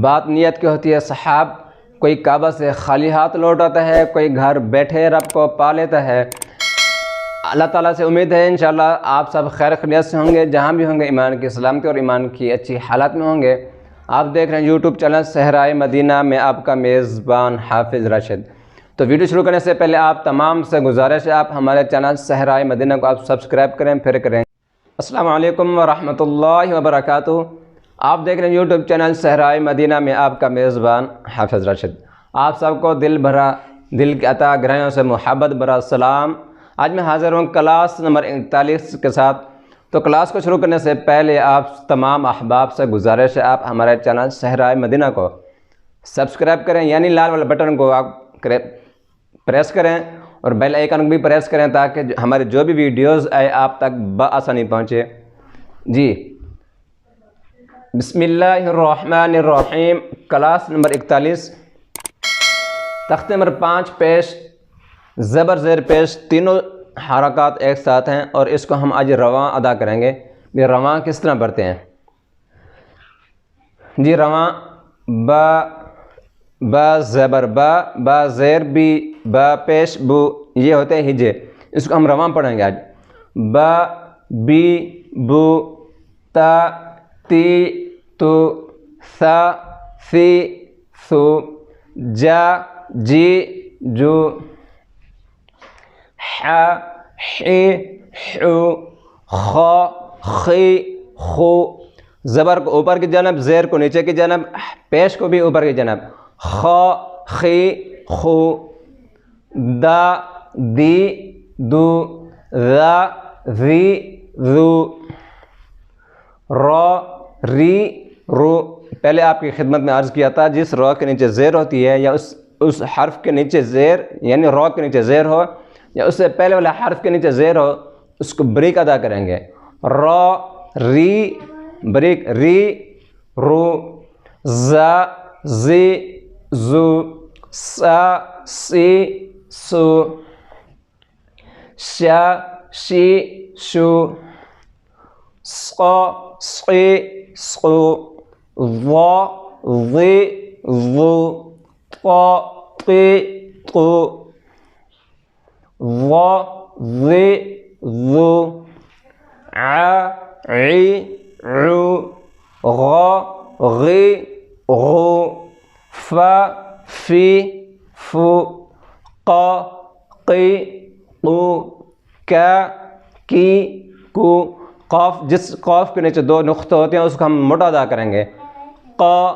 بات نیت کی ہوتی ہے صحاب، کوئی کعبہ سے خالی ہاتھ لوٹ آتا ہے، کوئی گھر بیٹھے رب کو پا لیتا ہے۔ اللہ تعالیٰ سے امید ہے انشاءاللہ آپ سب خیر خیریت سے ہوں گے، جہاں بھی ہوں گے ایمان کی سلامتی اور ایمان کی اچھی حالات میں ہوں گے۔ آپ دیکھ رہے ہیں یوٹیوب چینل صحرائے مدینہ، میں آپ کا میزبان حافظ راشد۔ تو ویڈیو شروع کرنے سے پہلے آپ تمام سے گزارش ہے، آپ ہمارے چینل صحرائے مدینہ کو آپ سبسکرائب کریں پھر کریں۔ السلام علیکم ورحمۃ اللہ وبرکاتہ۔ آپ دیکھ رہے ہیں یوٹیوب چینل صحرائے مدینہ، میں آپ کا میزبان حافظ راشد۔ آپ سب کو دل کی عطا گہرائیوں سے محبت برا سلام۔ آج میں حاضر ہوں کلاس نمبر 41 کے ساتھ۔ تو کلاس کو شروع کرنے سے پہلے آپ تمام احباب سے گزارش ہے، آپ ہمارے چینل صحرائے مدینہ کو سبسکرائب کریں، یعنی لال والے بٹن کو آپ پریس کریں اور بیل آئیکن کو بھی پریس کریں تاکہ ہمارے جو بھی ویڈیوز آئے آپ تک بآسانی پہنچے۔ جی بسم اللہ الرحمن الرحیم۔ کلاس نمبر 41، تختے نمبر 5 پیش، زبر زیر پیش، تینوں حرکات ایک ساتھ ہیں اور اس کو ہم آج رواں ادا کریں گے۔ یہ رواں کس طرح پڑھتے ہیں؟ جی رواں، با زبر با زیر بی، با پیش بو، یہ ہوتے ہیں ہجے، اس کو ہم رواں پڑھیں گے آج۔ با بی بو، تا تی تو، ثا ثی ثو، جا جی جو، ح حی حو، خا خی خو، زبر کو اوپر کی جانب، زیر کو نیچے کی جانب، پیش کو بھی اوپر کی جانب، خا خی خو، دا دی دو، ذا ذی ذو، را ری رو۔ پہلے آپ کی خدمت میں عرض کیا تھا جس را کے نیچے زیر ہوتی ہے یا اس حرف کے نیچے زیر یعنی را کے نیچے زیر ہو یا اس سے پہلے والے حرف کے نیچے زیر ہو، اس کو بریک ادا کریں گے۔ را ری بریک، ری رو، زا زی زو، سا سی سو، شا شی شو، صا صی صو، ضا ضی ضو، طا طی طو، ظا ظی ظو، ع عی عو، غا غی غو، فا فی فو، قا قی قو، کا کی کو۔ قاف، جس قاف کے نیچے دو نقطے ہوتے ہیں اس کو ہم موٹا ادا کریں گے، قا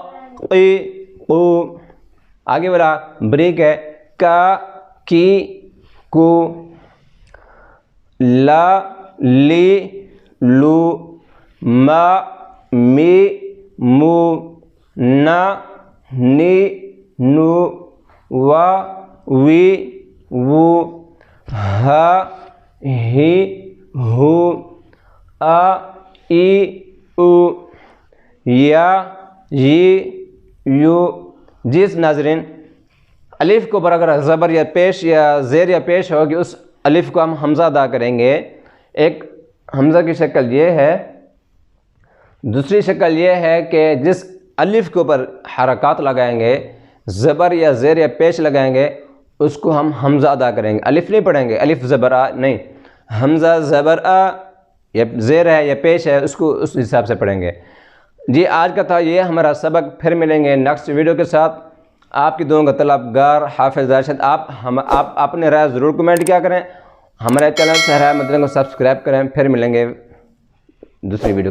قی قو۔ آگے والا بریک ہے، کا کی کو، لا لی لو، ما می مو، نا نی نو، وا وی وو، ہا ہی ہو، آ ای او، یا ی یو۔ جس ناظرین الف کو اگر زبر یا پیش یا زیر یا پیش ہوگی اس الف کو ہم حمزہ ادا کریں گے۔ ایک حمزہ کی شکل یہ ہے، دوسری شکل یہ ہے کہ جس الف کے اوپر حرکات لگائیں گے، زبر یا زیر یا پیش لگائیں گے، اس کو ہم حمزہ ادا کریں گے۔ الف نہیں پڑھیں گے، الف زبر آ نہیں، حمزہ زبر آ، یا زیر ہے یا پیش ہے، اس کو اس حساب سے پڑھیں گے۔ جی آج کا تھا یہ ہمارا سبق، پھر ملیں گے نیکسٹ ویڈیو کے ساتھ۔ آپ کی دعاؤں کا طلبگار حافظ راشد۔ آپ اپنے رائے ضرور کمنٹ کیا کریں، ہمارے چینل صحرائے مدینہ کو سبسکرائب کریں، پھر ملیں گے دوسری ویڈیو۔